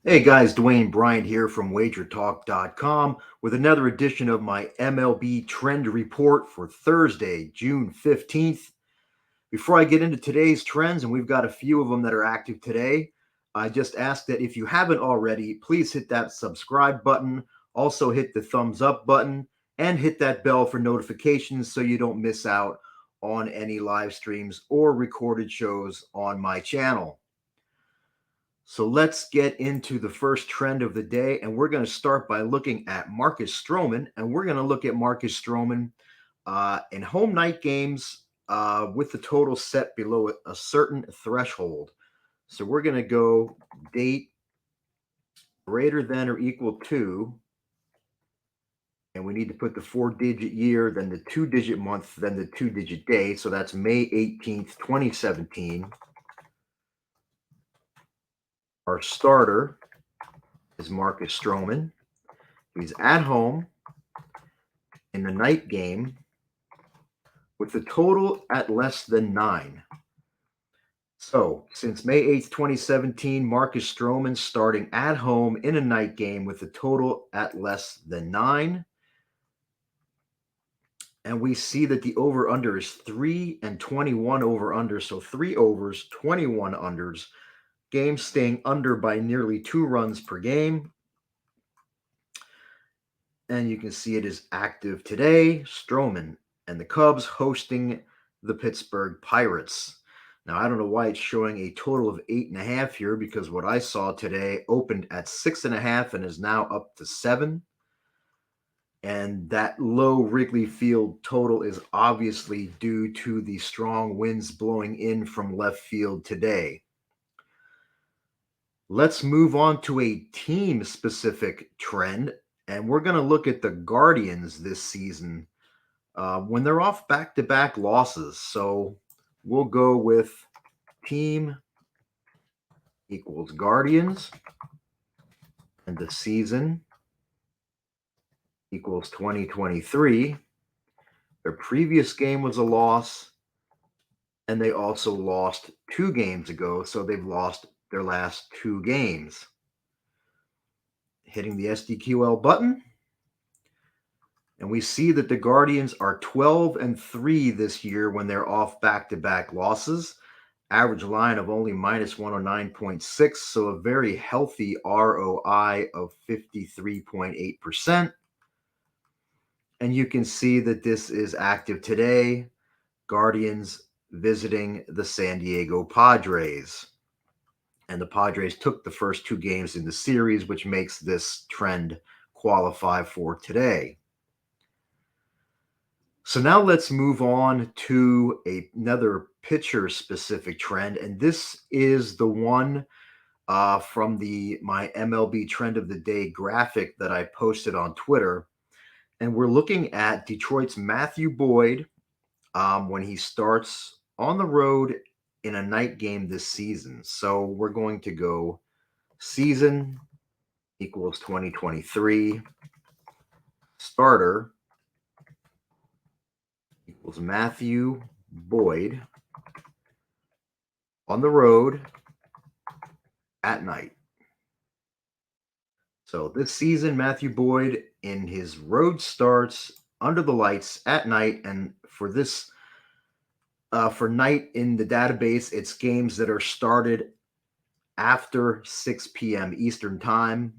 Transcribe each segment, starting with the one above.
Hey guys, Dwayne Bryant here from wagertalk.com with another edition of my MLB trend report for Thursday, June 15th. Before I get into today's trends, and we've got a few of them that are active today, I just ask that if you haven't already, please hit that subscribe button, also hit the thumbs up button, and hit that bell for notifications so you don't miss out on any live streams or recorded shows on my channel. So let's get into the first trend of the day. And we're going to start by looking at Marcus Stroman. And we're going to look at Marcus Stroman in home night games with the total set below a certain threshold. So we're going to go date greater than or equal to, and we need to put the 4-digit year, then the 2-digit month, then the 2-digit day. So that's May 18th, 2017. Our starter is Marcus Stroman. He's at home in the night game with the total at less than 9. So, since May 8th, 2017, Marcus Stroman starting at home in a night game with the total at less than 9. And we see that the over under is 3 and 21 over under. So, 3 overs, 21 unders. Game staying under by nearly 2 runs per game. And you can see it is active today. Stroman and the Cubs hosting the Pittsburgh Pirates. Now, I don't know why it's showing a total of 8.5 here, because what I saw today opened at 6.5 and is now up to 7. And that low Wrigley Field total is obviously due to the strong winds blowing in from left field today. Let's move on to a team specific trend, and we're going to look at the Guardians this season when they're off back to back losses. So we'll go with team equals Guardians, and the season equals 2023. Their previous game was a loss, and they also lost 2 games ago. So they've lost their last 2 games. Hitting the SDQL button. And we see that the Guardians are 12-3 this year when they're off back-to-back losses. Average line of only minus 109.6, so a very healthy ROI of 53.8%. And you can see that this is active today. Guardians visiting the San Diego Padres. And the Padres took the first 2 games in the series, which makes this trend qualify for today. So now let's move on to another pitcher-specific trend, and this is the one from my MLB Trend of the Day graphic that I posted on Twitter. And we're looking at Detroit's Matthew Boyd when he starts on the road in a night game this season. So we're going to go season equals 2023, starter equals Matthew Boyd on the road at night. So this season, Matthew Boyd in his road starts under the lights at night. And for this, for night in the database, it's games that are started after 6 p.m. Eastern Time.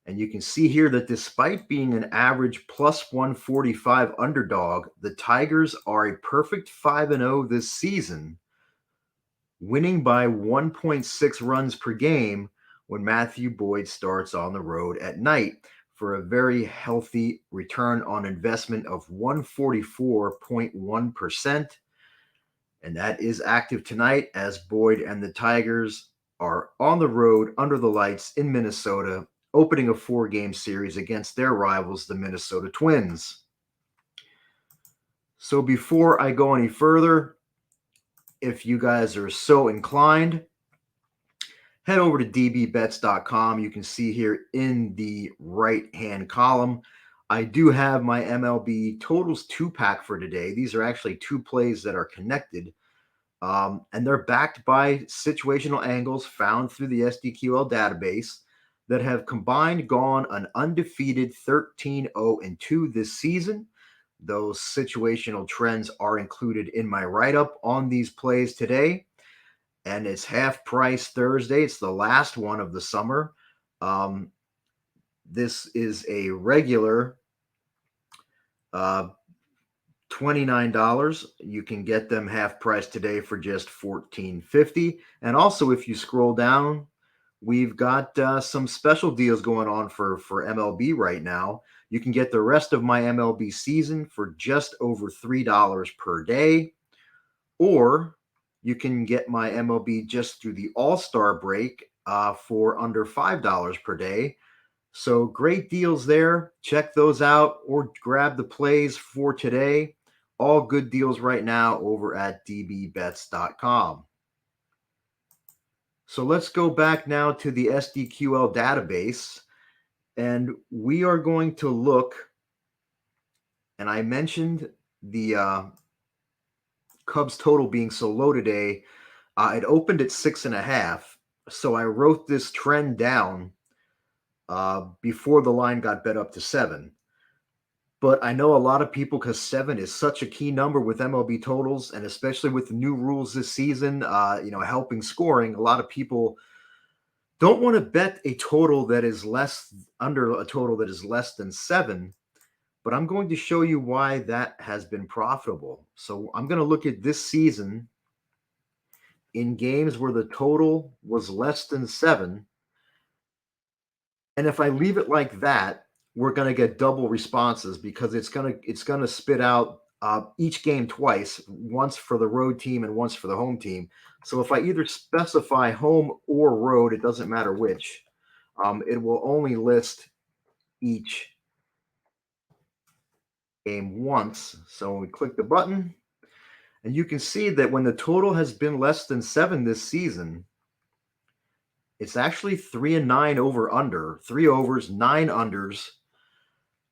And you can see here that despite being an average plus 145 underdog, the Tigers are a perfect 5-0 this season, winning by 1.6 runs per game when Matthew Boyd starts on the road at night, for a very healthy return on investment of 144.1%. And that is active tonight as Boyd and the Tigers are on the road under the lights in Minnesota, opening a 4-game series against their rivals, the Minnesota Twins. So before I go any further, if you guys are so inclined, head over to dbbets.com. You can see here in the right-hand column, I do have my MLB totals 2-pack for today. These are actually 2 plays that are connected, and they're backed by situational angles found through the SDQL database. that have combined gone an undefeated 13-0-2 this season. Those situational trends are included in my write up on these plays today. And it's half price Thursday. It's the last one of the summer. Um, this is a regular uh, $29. You can get them half price today for just $14.50. And also, if you scroll down, we've got some special deals going on for MLB right now. You can get the rest of my MLB season for just over $3 per day, or you can get my MLB just through the All-Star break for under $5 per day. So great deals there. Check those out or grab the plays for today. All good deals right now over at dbbets.com. So let's go back now to the SDQL database, and we are going to look, and I mentioned the Cubs total being so low today. It opened at 6.5. So I wrote this trend down before the line got bet up to 7. But I know a lot of people, because 7 is such a key number with MLB totals, and especially with the new rules this season, helping scoring. A lot of people don't want to bet a total that is under a total that is less than 7. But I'm going to show you why that has been profitable. So I'm going to look at this season in games where the total was less than 7. And if I leave it like that, we're going to get double responses, because it's going to spit out each game twice, once for the road team and once for the home team. So if I either specify home or road, it doesn't matter which. It will only list each game once. So we click the button, and you can see that when the total has been less than 7 this season, it's actually 3-9 over under, 3 overs, 9 unders.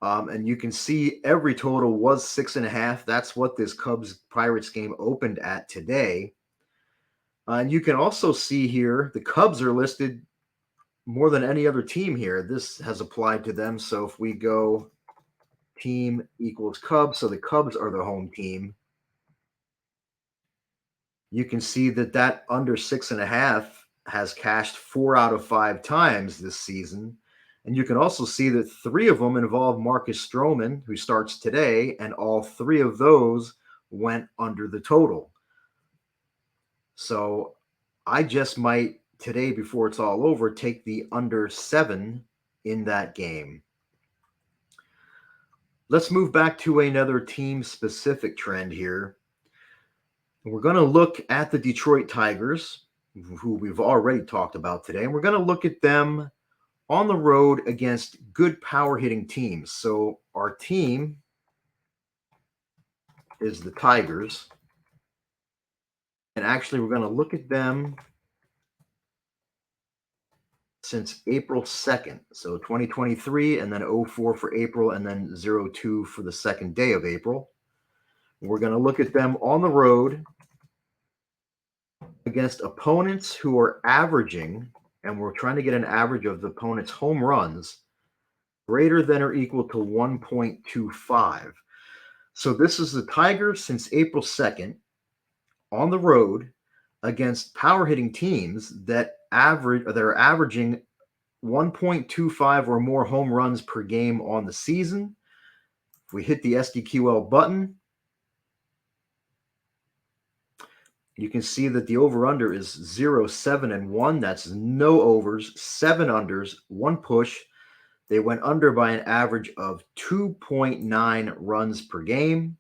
And you can see every total was 6.5. That's what this Cubs Pirates game opened at today. And you can also see here the Cubs are listed more than any other team here. This has applied to them. So if we go team equals Cubs, so the Cubs are the home team, you can see that under 6.5 has cashed 4 out of 5 times this season. And you can also see that 3 of them involve Marcus Stroman, who starts today, and all 3 of those went under the total. So I just might today, before it's all over, take the under 7 in that game. Let's move back to another team-specific trend here. We're going to look at the Detroit Tigers, who we've already talked about today, and we're going to look at them on the road against good power hitting teams. So our team is the Tigers, and actually we're going to look at them since April 2nd. So 2023, and then 04 for April, and then 02 for the second day of April. We're going to look at them on the road against opponents who are averaging, and we're trying to get an average of the opponent's home runs greater than or equal to 1.25. So this is the Tigers since April 2nd on the road against power hitting teams that are averaging 1.25 or more home runs per game on the season. If we hit the SDQL button, you can see that the over-under is 0, 7, and 1. That's no overs, 7 unders, 1 push. They went under by an average of 2.9 runs per game.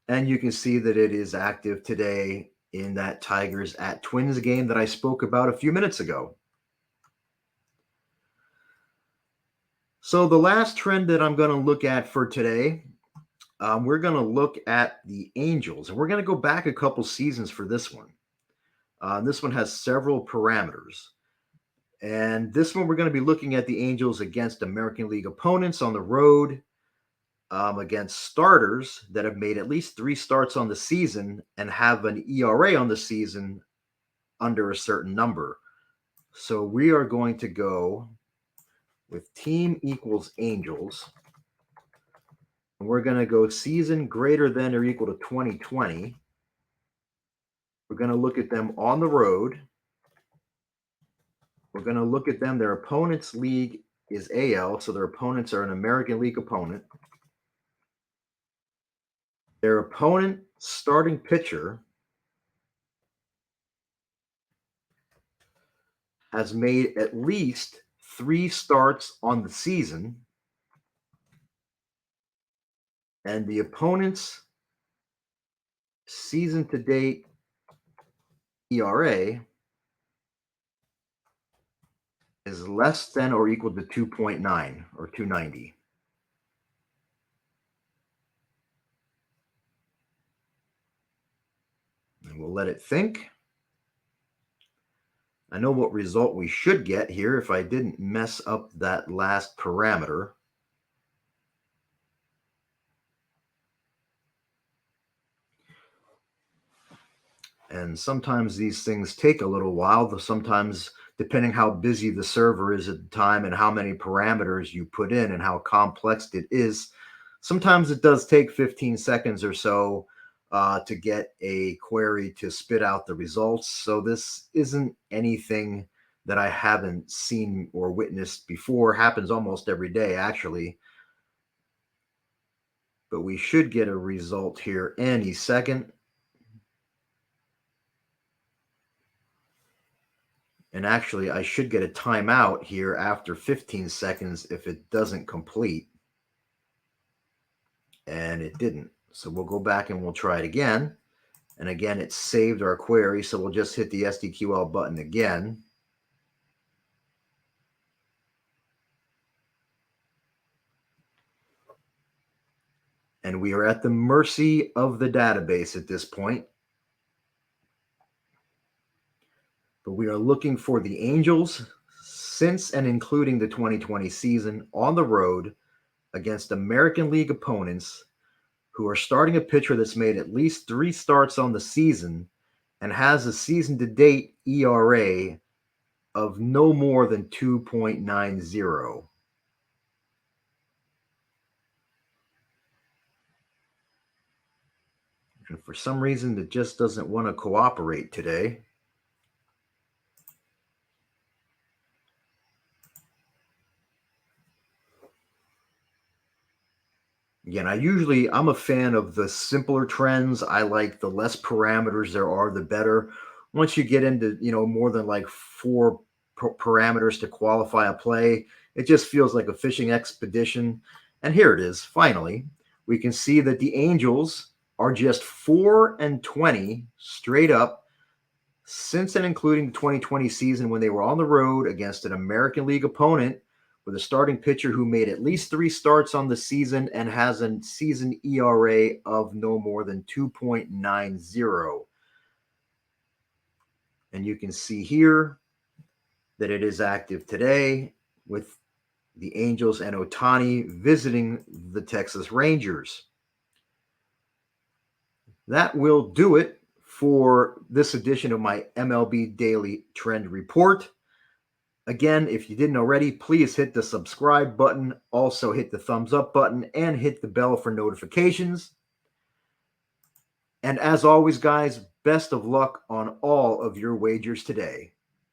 And you can see that it is active today in that Tigers at Twins game that I spoke about a few minutes ago. So the last trend that I'm going to look at for today, we're going to look at the Angels, and we're going to go back a couple seasons for this one. This one has several parameters. And this one, we're going to be looking at the Angels against American League opponents on the road, against starters that have made at least 3 starts on the season and have an ERA on the season under a certain number. So we are going to go with team equals Angels. And we're going to go season greater than or equal to 2020. We're going to look at them on the road. We're going to look at them. Their opponent's league is AL, so their opponents are an American League opponent. Their opponent starting pitcher has made at least 3 starts on the season, and the opponent's season to date ERA is less than or equal to 2.9 or 290. And we'll let it think. I know what result we should get here if I didn't mess up that last parameter. And sometimes these things take a little while. Sometimes, depending how busy the server is at the time and how many parameters you put in and how complex it is, sometimes it does take 15 seconds or so to get a query to spit out the results. So this isn't anything that I haven't seen or witnessed before. It happens almost every day, actually. But we should get a result here any second. And actually, I should get a timeout here after 15 seconds if it doesn't complete. And it didn't. So we'll go back and we'll try it again. And again, it saved our query. So we'll just hit the SDQL button again. And we are at the mercy of the database at this point. But we are looking for the Angels since and including the 2020 season on the road against American League opponents who are starting a pitcher that's made at least 3 starts on the season and has a season to date ERA of no more than 2.90. And for some reason, it just doesn't want to cooperate today. Again, I'm a fan of the simpler trends. I like the less parameters there are, the better. Once you get into, more than like 4 parameters to qualify a play, it just feels like a fishing expedition. And here it is. Finally, we can see that the Angels are just 4-20 straight up since and including the 2020 season when they were on the road against an American League opponent with a starting pitcher who made at least 3 starts on the season and has a season ERA of no more than 2.90. And you can see here that it is active today with the Angels and Ohtani visiting the Texas Rangers. That will do it for this edition of my MLB Daily Trend Report. Again, if you didn't already, please hit the subscribe button. Also hit the thumbs up button and hit the bell for notifications. And as always, guys, best of luck on all of your wagers today.